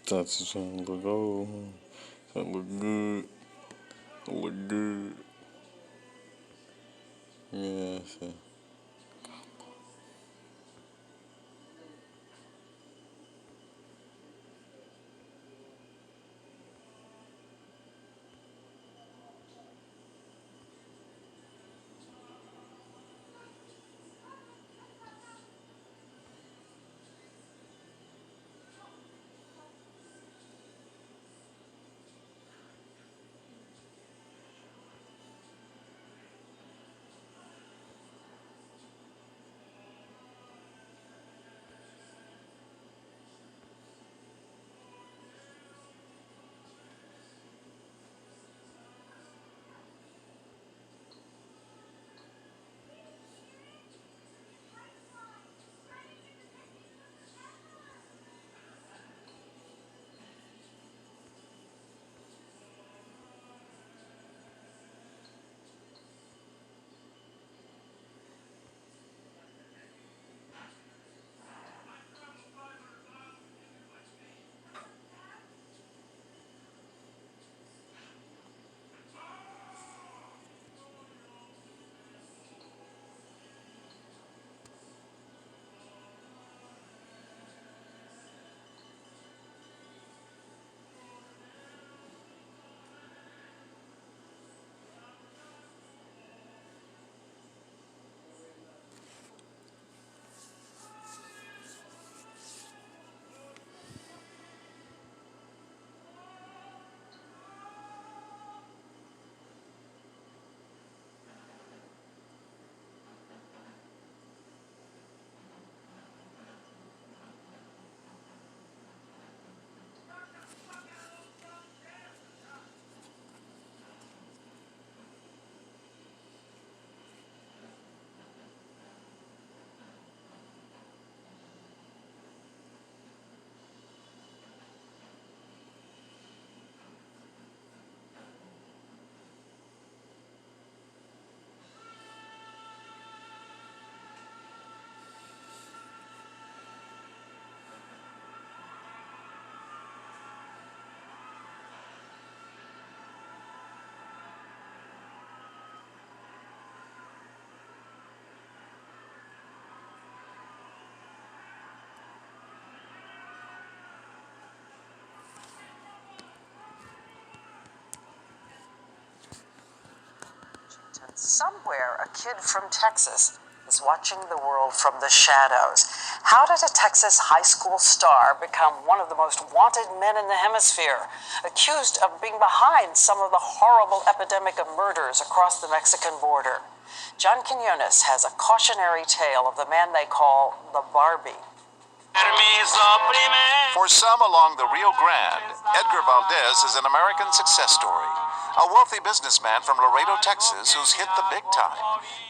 That's trying to look old. Trying to look good. Look good. Yeah, so. Somewhere, a kid from Texas is watching the world from the shadows. How did a Texas high school star become one of the most wanted men in the hemisphere, accused of being behind some of the horrible epidemic of murders across the Mexican border? John Quinones has a cautionary tale of the man they call the Barbie. For some along the Rio Grande, Edgar Valdez is an American success story. A wealthy businessman from Laredo, Texas, who's hit the big time.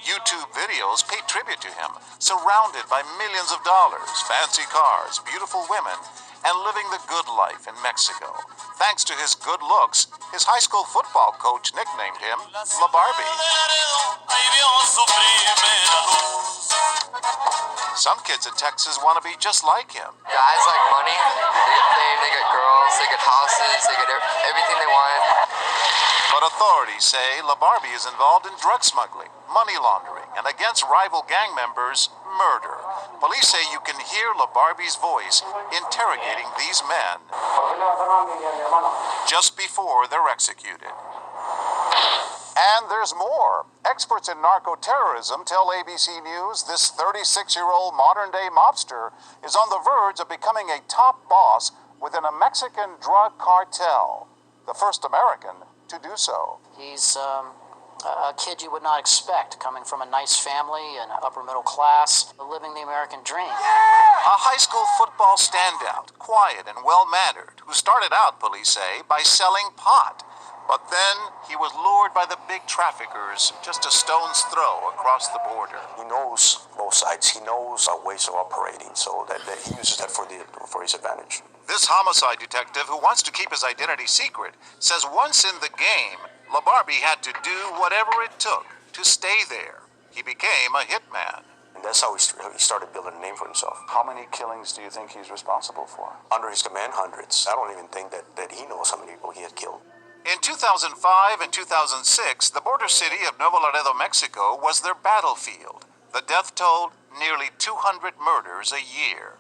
YouTube videos pay tribute to him, surrounded by millions of dollars, fancy cars, beautiful women, and living the good life in Mexico. Thanks to his good looks, his high school football coach nicknamed him La Barbie. Some kids in Texas want to be just like him. Guys like money. They get fame, they get girls, they get houses, they get everything they want. But authorities say La Barbie is involved in drug smuggling, money laundering, and against rival gang members, murder. Police say you can hear La Barbie's voice interrogating these men just before they're executed. And there's more. Experts in narco-terrorism tell ABC News this 36-year-old modern-day mobster is on the verge of becoming a top boss within a Mexican drug cartel, the first American to do so. He's a kid you would not expect, coming from a nice family and upper middle class, living the American dream. A high school football standout, quiet and well-mannered, who started out, police say, by selling pot. But then he was lured by the big traffickers just a stone's throw across the border. He knows both sides. He knows our ways of operating, so that he uses that for his advantage. This homicide detective, who wants to keep his identity secret, says once in the game, La Barbie had to do whatever it took to stay there. He became a hitman. And that's how he started building a name for himself. How many killings do you think he's responsible for? Under his command, hundreds. I don't even think that he knows how many people he had killed. In 2005 and 2006, the border city of Nuevo Laredo, Mexico, was their battlefield. The death toll, nearly 200 murders a year.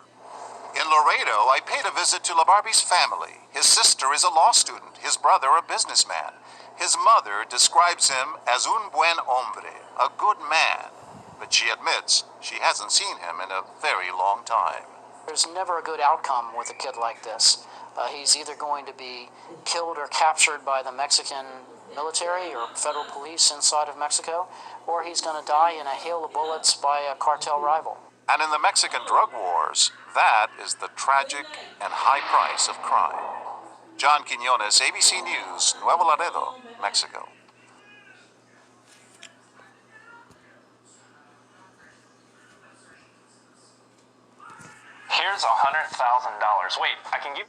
In Laredo, I paid a visit to LaBarbie's family. His sister is a law student, his brother a businessman. His mother describes him as un buen hombre, a good man, but she admits she hasn't seen him in a very long time. There's never a good outcome with a kid like this. He's either going to be killed or captured by the Mexican military or federal police inside of Mexico, or he's going to die in a hail of bullets by a cartel rival. And in the Mexican drug wars, that is the tragic and high price of crime. John Quinones, ABC News, Nuevo Laredo, Mexico. Here's $100,000. Wait, I can give...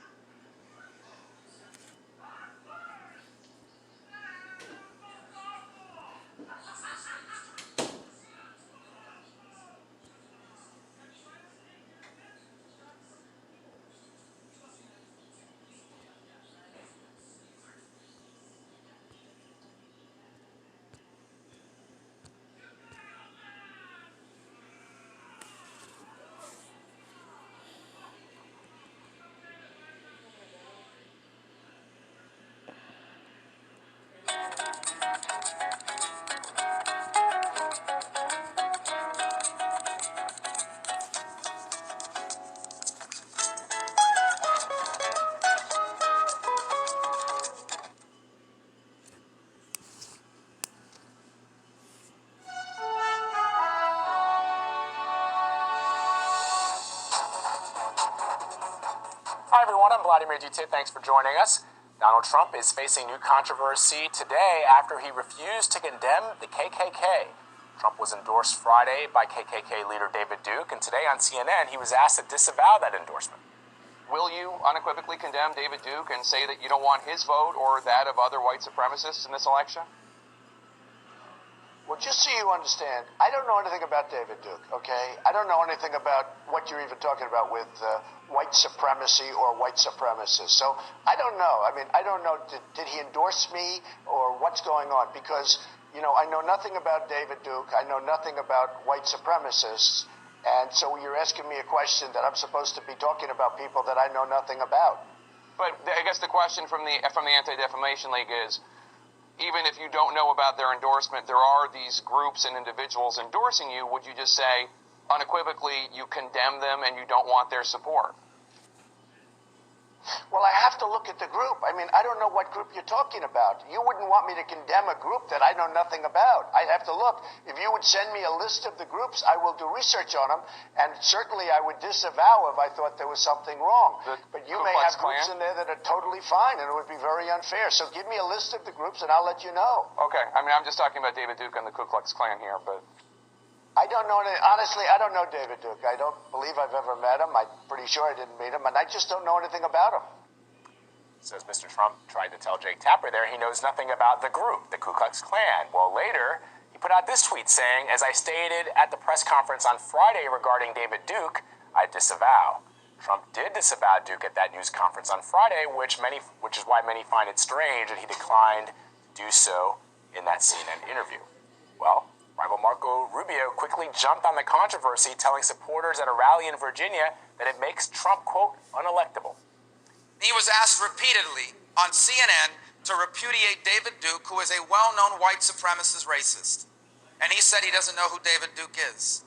Hi everyone, I'm Vladimir Dutit. Thanks for joining us. Donald Trump is facing new controversy today after he refused to condemn the KKK. Trump was endorsed Friday by KKK leader David Duke, and today on CNN he was asked to disavow that endorsement. Will you unequivocally condemn David Duke and say that you don't want his vote or that of other white supremacists in this election? Well, just so you understand, I don't know anything about David Duke, okay? I don't know anything about what you're even talking about with white supremacy or white supremacists. So I don't know. I mean, I don't know, did he endorse me or what's going on? Because, you know, I know nothing about David Duke. I know nothing about white supremacists. And so you're asking me a question that I'm supposed to be talking about people that I know nothing about. But I guess the question from the Anti-Defamation League is, even if you don't know about their endorsement, there are these groups and individuals endorsing you. Would you just say, unequivocally, you condemn them and you don't want their support? Well, I have to look at the group. I mean, I don't know what group you're talking about. You wouldn't want me to condemn a group that I know nothing about. I'd have to look. If you would send me a list of the groups, I will do research on them, and certainly I would disavow if I thought there was something wrong. But you may have groups in there that are totally fine, and it would be very unfair. So give me a list of the groups, and I'll let you know. Okay. I mean, I'm just talking about David Duke and the Ku Klux Klan here, but... I don't know. Honestly, I don't know David Duke. I don't believe I've ever met him. I'm pretty sure I didn't meet him, and I just don't know anything about him. Says Mr. Trump tried to tell Jake Tapper there he knows nothing about the group, the Ku Klux Klan. Well, later, he put out this tweet saying, as I stated at the press conference on Friday regarding David Duke, I disavow. Trump did disavow Duke at that news conference on Friday, which is why many find it strange that he declined to do so in that CNN interview. Well, rival Marco Rubio quickly jumped on the controversy, telling supporters at a rally in Virginia that it makes Trump, quote, unelectable. He was asked repeatedly on CNN to repudiate David Duke, who is a well-known white supremacist racist. And he said he doesn't know who David Duke is.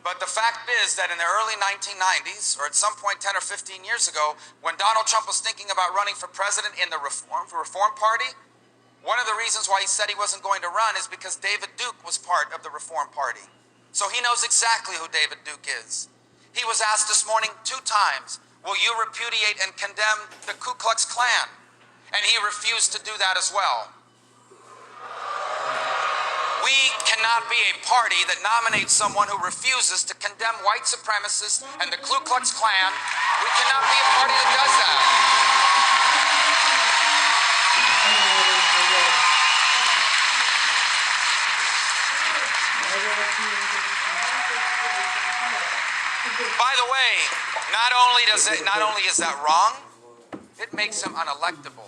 But the fact is that in the early 1990s, or at some point 10 or 15 years ago, when Donald Trump was thinking about running for president in the Reform Party, one of the reasons why he said he wasn't going to run is because David Duke was part of the Reform Party. So he knows exactly who David Duke is. He was asked this morning 2 times, will you repudiate and condemn the Ku Klux Klan? And he refused to do that as well. We cannot be a party that nominates someone who refuses to condemn white supremacists and the Ku Klux Klan. We cannot be a party that does that. By the way, not only is that wrong, it makes him unelectable.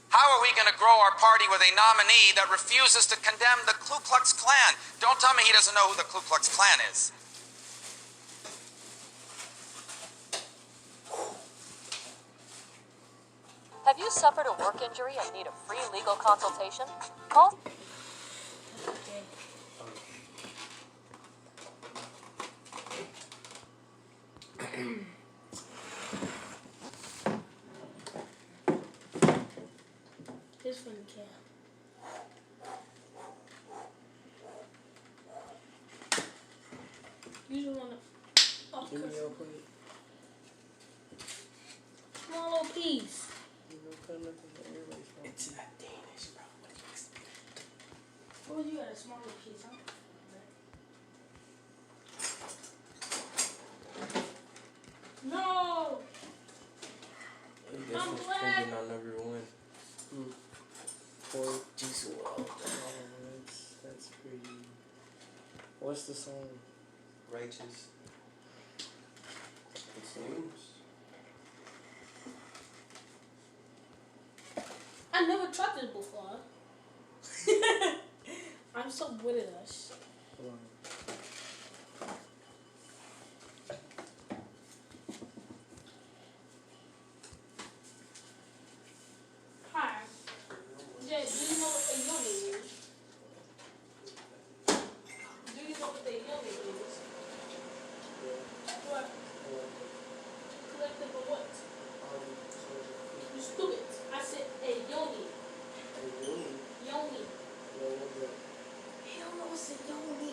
How are we going to grow our party with a nominee that refuses to condemn the Ku Klux Klan? Don't tell me he doesn't know who the Ku Klux Klan is. Have you suffered a work injury and need a free legal consultation? Call. This one can. You just wanna. Oh, Give me your plate. small little piece. You know, cut nothing for everybody's phone. It's not Danish, bro. What do you expect? Oh, you got a small little piece, huh? No! I guess I'm it's glad. thinking on number one. Poor Jesus. Oh, that's pretty. What's the song? Righteous. It seems. I never tried this before. I'm so good at this. Hold on. Hi. Jay, do you know what a yoni is? Do you know what a yoni is? What? Collective of what? You stupid. I said a yoni. Yoni. He don't know what's a yoni.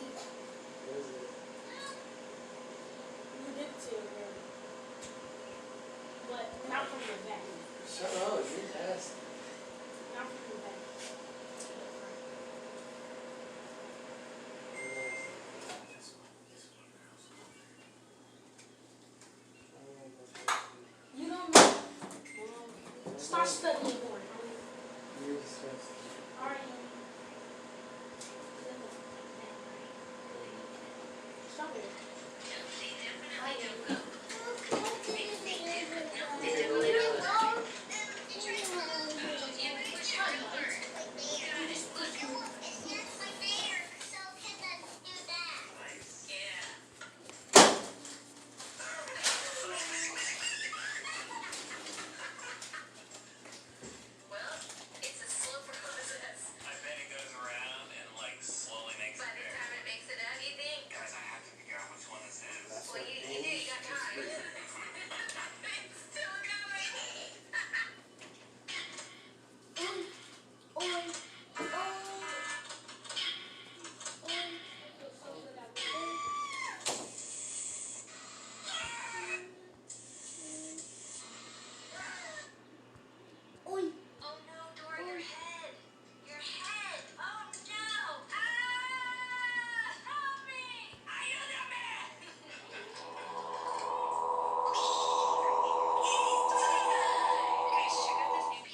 You did tell him. But not from the back. Shut up, you asked. Not from the back. You don't know. Start studying more. You're disgusting. Alright. Stop it.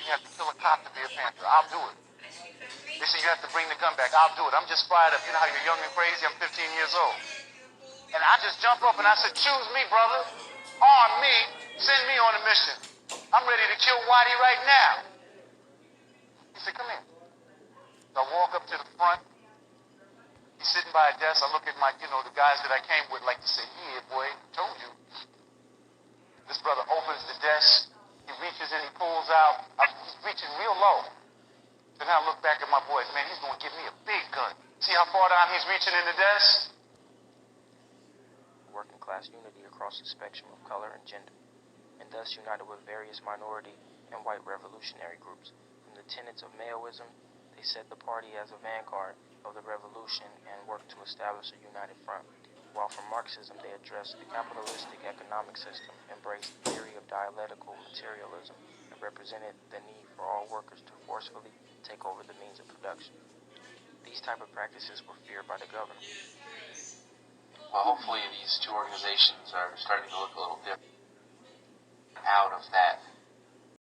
You have to kill a cop to be a Panther. I'll do it. They say you have to bring the gun back. I'll do it. I'm just fired up. You know how you're young and crazy? I'm 15 years old. And I just jumped up and I said, choose me, brother. Arm me. Send me on a mission. I'm ready to kill Whitey right now. He said, come here. So I walk up to the front. He's sitting by a desk. I look at my, the guys that I came with like to say, yeah, boy, told you. This brother opens the desk. He reaches and he pulls out. He's reaching real low. So now I look back at my boys. Man, he's going to give me a big gun. See how far down he's reaching in the desk? Working class unity across the spectrum of color and gender, and thus united with various minority and white revolutionary groups. From the tenets of Maoism, they set the party as a vanguard of the revolution and worked to establish a united front. While from Marxism, they addressed the capitalistic economic system, embraced the theory of dialectical materialism, and represented the need for all workers to forcefully take over the means of production. These type of practices were feared by the government. Well, hopefully these two organizations are starting to look a little different out of that